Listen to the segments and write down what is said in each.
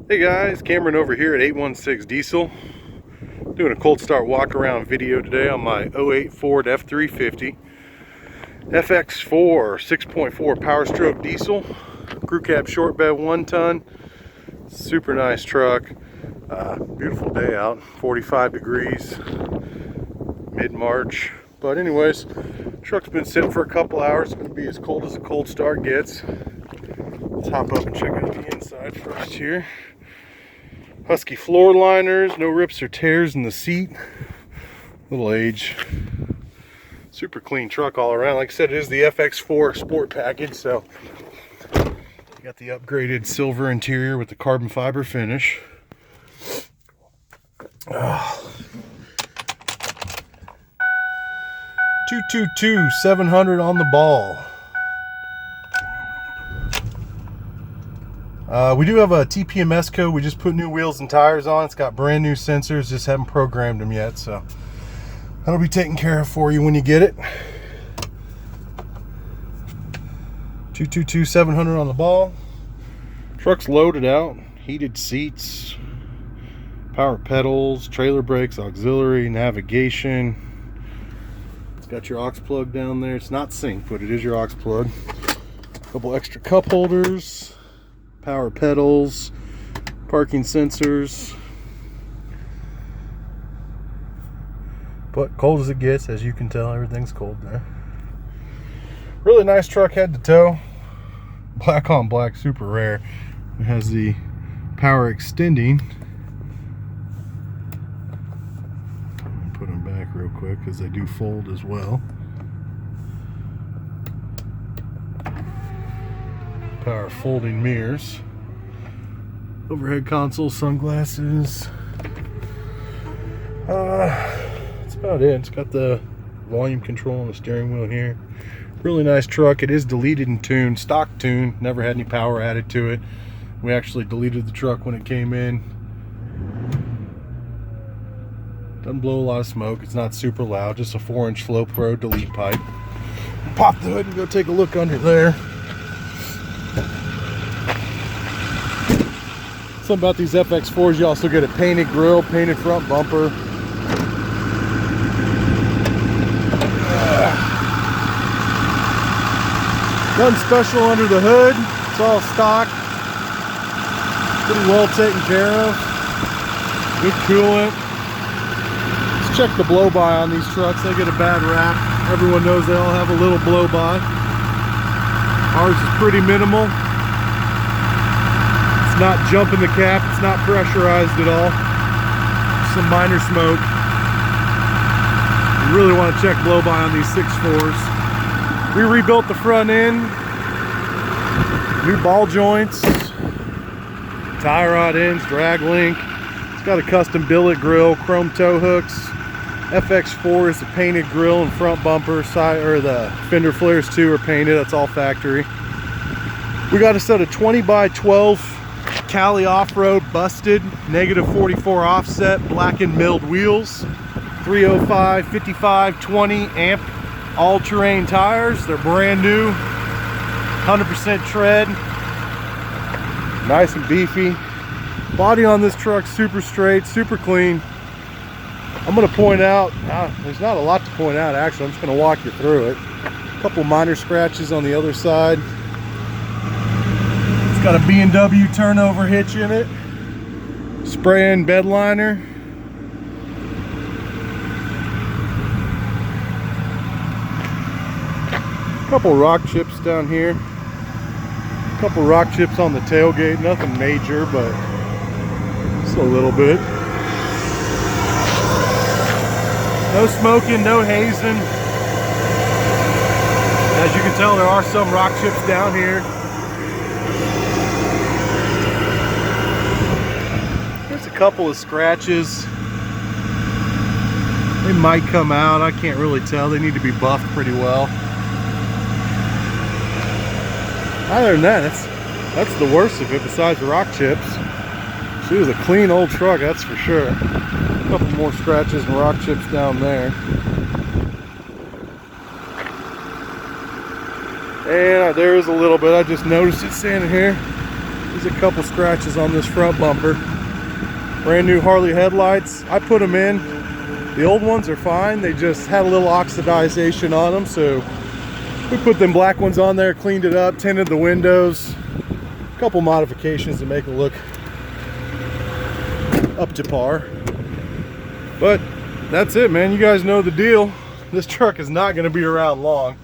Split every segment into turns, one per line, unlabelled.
Hey guys, Cameron over here at 816 Diesel. Doing a cold start walk around video today on my 08 Ford F350 FX4 6.4 Powerstroke Diesel. Crew cab short bed 1 ton. Super nice truck. Beautiful day out, 45 degrees, mid-March. But anyways, truck's been sitting for a couple hours. It's going to be as cold as a cold start gets. Let's hop up and check out the inside first here. Husky floor liners, no rips or tears in the seat. Little age. Super clean truck all around. Like I said, it is the FX4 Sport package, so you got the upgraded silver interior with the carbon fiber finish. 222-700 on the ball. We do have a TPMS code. We just put new wheels and tires on. It's got brand new sensors, just haven't programmed them yet, so that'll be taken care of for you when you get it. 222-700 on the ball. Truck's loaded out. Heated seats, power pedals, trailer brakes, auxiliary, navigation. It's got your aux plug down there. It's not sync, but it is your aux plug. A couple extra cup holders. Power pedals, parking sensors. But cold as it gets, as you can tell, everything's cold there. Really nice truck head to toe. Black on black, super rare. It has the power extending. Put them back real quick because they do fold as well. Power folding mirrors, overhead console, sunglasses. That's about it. It's got the volume control on the steering wheel here. Really nice truck. It is deleted and tuned, stock tune, never had any power added to it. We actually deleted the truck when it came in. Doesn't blow a lot of smoke. It's not super loud, just a 4-inch FloPro delete pipe. Pop the hood and go take a look under there. Something about these FX4s, you also get a painted grille, painted front bumper. Nothing special under the hood. It's all stock. Pretty well taken care of. Good coolant. Let's check the blow-by on these trucks. They get a bad rap. Everyone knows they all have a little blow-by. Ours is pretty minimal. Not jumping the cap, it's not pressurized at all. Some minor smoke. You really want to check blow-by on these 6.4s. We rebuilt the front end, new ball joints, tie rod ends, drag link. It's got a custom billet grill, chrome tow hooks. FX4 is the painted grill and front bumper. Side, or the fender flares too are painted. That's all factory. We got a set of 20 by 12 Cali Off Road busted, -44 offset, black and milled wheels, 305 55/20 amp all-terrain tires. They're brand new, 100% tread, nice and beefy. Body on this truck super straight, super clean. I'm going to point out, there's not a lot to point out actually. I'm just going to walk you through it. A couple minor scratches on the other side. It's got a B&W Turnover hitch in it, spray in bed liner. Couple rock chips down here. Couple rock chips on the tailgate, nothing major, but just a little bit. No smoking, no hazing. As you can tell, there are some rock chips down here. Couple of scratches. They might come out, I can't really tell. They need to be buffed pretty well. Other than that, that's the worst of it besides the rock chips. She was a clean old truck, that's for sure. A couple more scratches and rock chips down there. And there is a little bit, I just noticed it standing here. There's a couple scratches on this front bumper. Brand new Harley headlights. I put them in. The old ones are fine. They just had a little oxidization on them, so we put them black ones on there, cleaned it up, tinted the windows. A couple modifications to make it look up to par. But that's it, man. You guys know the deal. This truck is not going to be around long.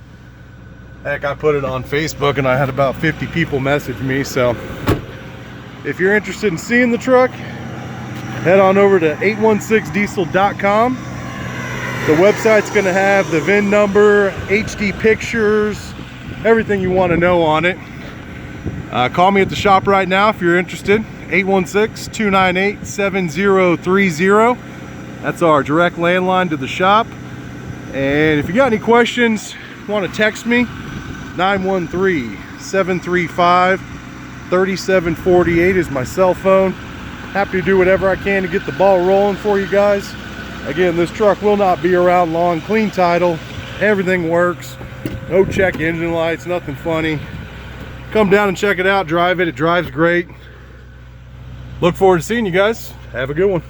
Heck, I put it on Facebook and I had about 50 people message me. So if you're interested in seeing the truck, head on over to 816diesel.com. The website's going to have the VIN number, HD pictures, everything you want to know on it. Call me at the shop right now if you're interested. 816-298-7030. That's our direct landline to the shop. And if you got any questions, want to text me, 913-735-3748 is my cell phone. Happy to do whatever I can to get the ball rolling for you guys. Again, this truck will not be around long. Clean title, everything works. No check engine lights, nothing funny. Come down and check it out, drive it. It drives great. Look forward to seeing you guys. Have a good one.